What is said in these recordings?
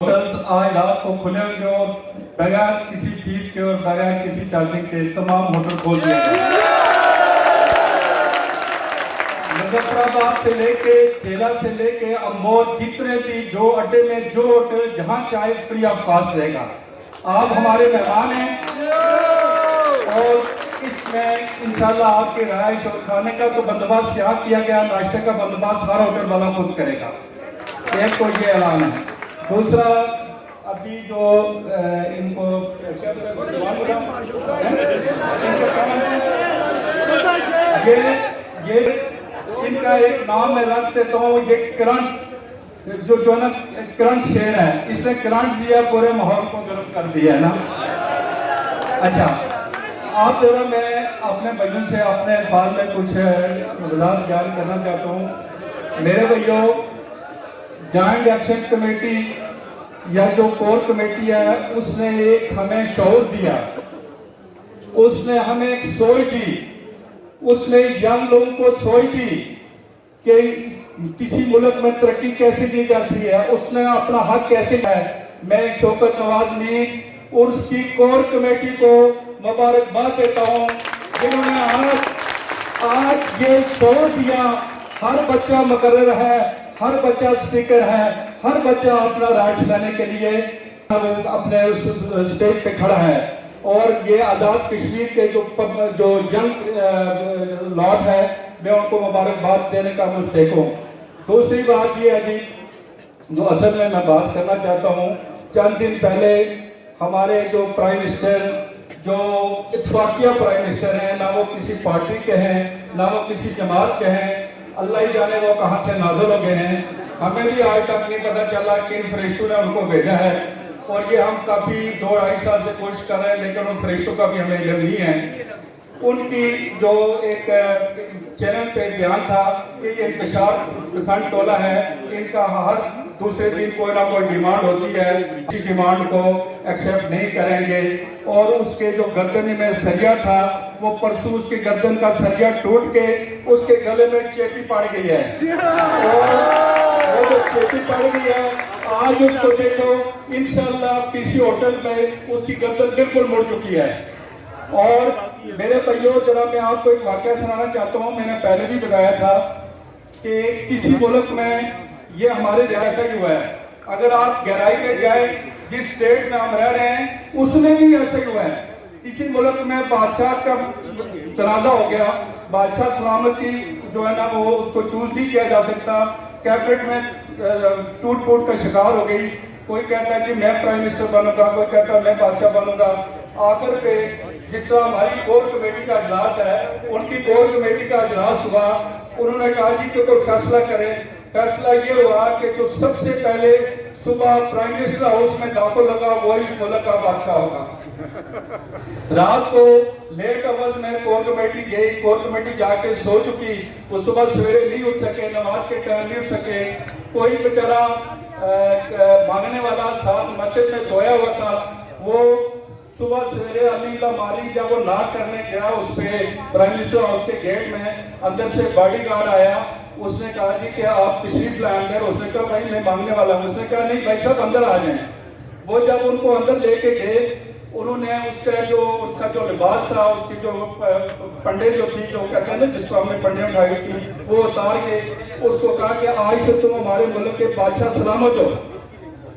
Hotels आज रात को खुले होंगे और बगैर किसी फीस के और बगैर किसी चार्जिंग के तमाम होटल खोल दिए गए। मुजफ्फराबाद से लेके चेला से लेके अमोद जितने भी जो अड्डे में जो होटल जहाँ चाहे फ्री ऑफ कॉस्ट रहेगा। आप हमारे मेहमान हैं और इसमें इंशाल्लाह आपके रहाइश और खाने का तो बंदोबस्त यहाँ किया गया, नाश्ते का बंदोबस्त हर होटल वाला खुद करेगा। एक तो ये ऐलान है। दूसरा, अभी जो इनको ये इनका एक नाम मैं रख देता हूँ, ये करंट जो ना करंट शेर है, इसने करंट दिया, पूरे माहौल को गर्म कर दिया है ना। अच्छा, आप जरा मैं अपने भाइयों से अपने अल्फाज में कुछ वजाहत बयान करना चाहता हूँ। मेरे भाइयों, जॉइंट एक्शन कमेटी या जो कोर कमेटी है उसने एक हमें शऊर दिया, उसने हमें एक सोच दी, उसने यंग लोगों को सोच दी कि किसी मुल्क में तरक्की कैसे की जाती है, उसने अपना हक कैसे है। मैं शौकत नवाज मीर और उसकी कोर कमेटी को मुबारकबाद देता हूँ जिन्होंने आज ये शऊर दिया। हर बच्चा मुकर्रर है, हर बच्चा स्पीकर है, हर बच्चा अपना राइट लेने के लिए अपने स्टेज पे खड़ा है। और ये आज़ाद कश्मीर के जो यंग लॉट है, मैं उनको मुबारकबाद देने का मुस्तहिक हूँ। दूसरी बात ये है जी, जो असल में मैं बात करना चाहता हूँ, चंद दिन पहले हमारे जो प्राइम मिनिस्टर, जो इत्तफाकिया प्राइम मिनिस्टर हैं, ना वो किसी पार्टी के हैं ना वो किसी जमात के हैं, अल्लाह ही जाने वो कहाँ से नाज़िल हो गए हैं। हमें भी आज तक नहीं पता चला कि इन फरिश्तों ने उनको भेजा है, और ये हम काफ़ी 2-2.5 साल से कोशिश कर रहे हैं, लेकिन उन फरिश्तों का भी हमें इल्म नहीं है। उनकी जो एक चैनल पे बयान था कि ये इंतशार पसंद टोला है, इनका हर दूसरे दिन कोई ना कोई डिमांड होती है, इस डिमांड को एक्सेप्ट नहीं करेंगे। और उसके जो गर्दन में सरिया था, वो परसों उसके गर्दन का सरिया टूट के उसके गले में चेपी पड़ गई है, और वो जो चेपी पड़ गई है, आज उसको देखो इंशाल्लाह किसी होटल में उसकी गर्दन बिल्कुल मुड़ चुकी है। और मेरे भाइयों, जरा मैं आपको एक वाकया सुनाना चाहता हूँ। मैंने पहले भी बताया था कि किसी मुल्क में ये हमारे जैसा ही हुआ है। अगर आप गहराई में जाए, जिस स्टेट में हम रह रहे हैं उसमें भी ऐसा ही हुआ है। किसी मुल्क में बादशाह का तनाज़ा हो गया, बादशाह सलामती जो है ना वो उसको चूज नहीं किया जा सकता, कैबिनेट में टूट फूट का शिकार हो गई। कोई कहता है कि मैं प्राइम मिनिस्टर बनूंगा, कोई कहता है मैं बादशाह बनूंगा। आखिर पे जिस तरह हमारी कोर कमेटी का इजलास है, उनकी कोर कमेटी का इजलास हुआ, उन्होंने कहा जी कि कोई फैसला करें। फैसला ये हुआ कि जो सबसे पहले सुबह प्राइम मिनिस्टर हाउस में दाखिल लगा वही मुल्क का बादशाह होगा। रात को लेट अवर्स में कोर कमेटी गई, कोर कमेटी जाके सो चुकी, वो सुबह सवेरे नहीं उठ सके, नमाज के टाइम नहीं उठ सके। कोई बेचारा मांगने वाला साथ मस्जिद में सोया हुआ था, वो सुबह सवेरे अलीला मारी जब वो नाक करने गया उस पे प्राइम मिनिस्टर हाउस के गेट में, अंदर से बॉडीगार्ड आया। उसने कहा जी कि आप तशरीफ लाए अंदर। उसने कहा भाई मैं मांगने वाला हूँ। उसने कहा नहीं भाई साहब अंदर आ जाएं। वो जब उनको अंदर लेके गए, उन्होंने उसका जो लिबास था, उसकी जो पंडे जो थी, जो कहते हैं ना जिसको हमने पंडे उठाई थी, वो उतार के उसको कहा कि आज से तुम हमारे मुल्क के बादशाह सलामत हो।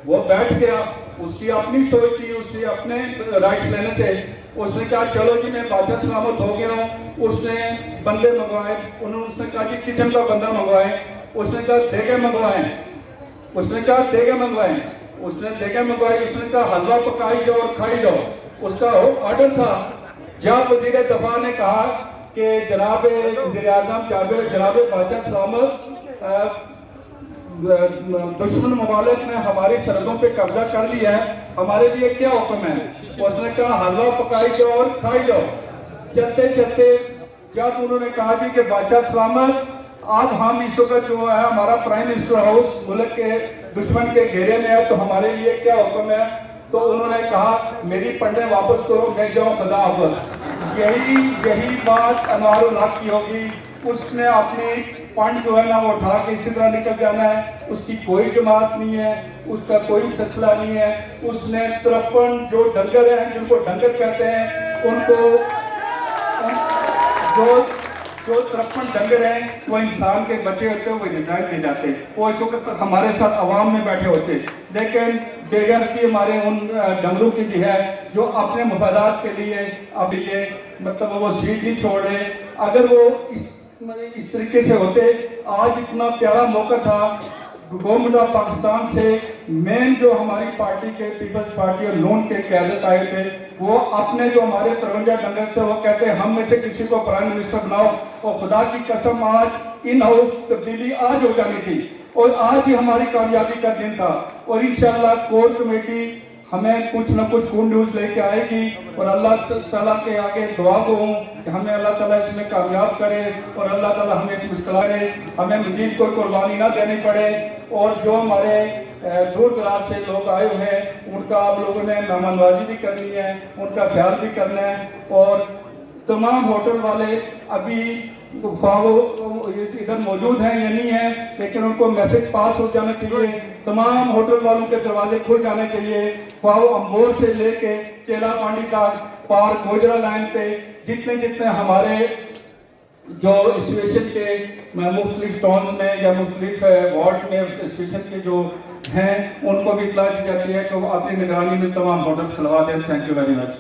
वो बैठ गया, उसकी अपनी सोच थी, उसके अपने राइट्स लेने थे। उसने कहा चलो जी मैं बादशाह सलामत हो गया हूँ। उसने बंदे मंगवाए, उसने कहा जी किचन का बंदा मंगवाए। उसने कहा देगे मंगवाए, उसने कहा देगे मंगवाए, उसने देगे मंगवाई। उसने कहा हलवा पकाई जाओ और खाई जाओ। उसका ऑर्डर था। जब वजीर दफा ने कहा कि जनाब वज़ीर आज़म जनाब बादशाह सलामत, दुश्मन ममालिक ने हमारी सरहदों पे कब्जा कर लिया है, हमारे लिए क्या हुक्म है? उसने कहा हलवा पकाई जाओ और खाई जाओ। चलते चलते जब उन्होंने कहा जी कि बादशाह सलामत, अब हम इस वक्त जो है हमारा प्राइम मिनिस्टर हाउस मुल्क के दुश्मन के घेरे में है, तो हमारे लिए क्या हुक्म है? तो उन्होंने कहा मेरी पंडे वापस करो, मैं जाऊँ, खुदा हाफ़िज़। यही बात अनवारुल हक की होगी, उसने अपनी पंड जो है ना वो उठा के इसी तरह निकल जाना है, उसकी कोई जमात नहीं है, उसका कोई सिलसिला नहीं है। उसने 53 जो डंगर हैं, जिनको डंगर कहते हैं, उनको जो 53 डंगर हैं वो इंसान के बच्चे होते हैं, वो हिदायत दे जाते, वो इस वक्त हमारे साथ अवाम में बैठे होते। लेकिन बेगैरती हमारे उन डंगरों की भी है जो अपने मफादात के लिए अब ये मतलब वो सीट नहीं छोड़ रहे। अगर वो इस तरीके से होते, आज इतना प्यारा मौका था गवर्नमेंट ऑफ पाकिस्तान से मेन जो हमारी पार्टी के पीपल्स पार्टी और नून के क़यादत आए थे, वो अपने जो हमारे 53 डंगर थे वो कहते हैं हम में से किसी को प्राइम मिनिस्टर बनाओ, और खुदा की कसम आज इन हाउस तब्दीली आज हो जानी थी और आज ही हमारी कामयाबी का दिन था। और इंशाअल्लाह कोर कमेटी हमें कुछ न कुछ गुड न्यूज़ लेके आएगी और अल्लाह ताला के आगे दुआ को हूँ कि हमें अल्लाह ताला इसमें कामयाब करे और अल्लाह ताला हमें इस मुश्किल करे, हमें मजीद कोई कुर्बानी ना देनी पड़े। और जो हमारे दूर दराज से लोग आए हुए हैं उनका आप लोगों ने मेहमानवाजी भी करनी है, उनका ख्याल भी करना है। और तमाम होटल वाले अभी इधर मौजूद हैं या नहीं है, लेकिन उनको मैसेज पास हो जाना चाहिए, तमाम होटल वालों के दरवाजे खुल जाने चाहिए। ख्वाह अम्बोर से लेके चेला पांडी तक पार गोजरा लाइन पे जितने जितने हमारे जो स्टेशन के मुख्तलिफ टाउन में या मुख्तलिफ वार्ड में स्टेशन के जो हैं उनको भी इतला दी जाती है कि वो अपनी निगरानी में तमाम होटल खुलवा दें। Thank you very much.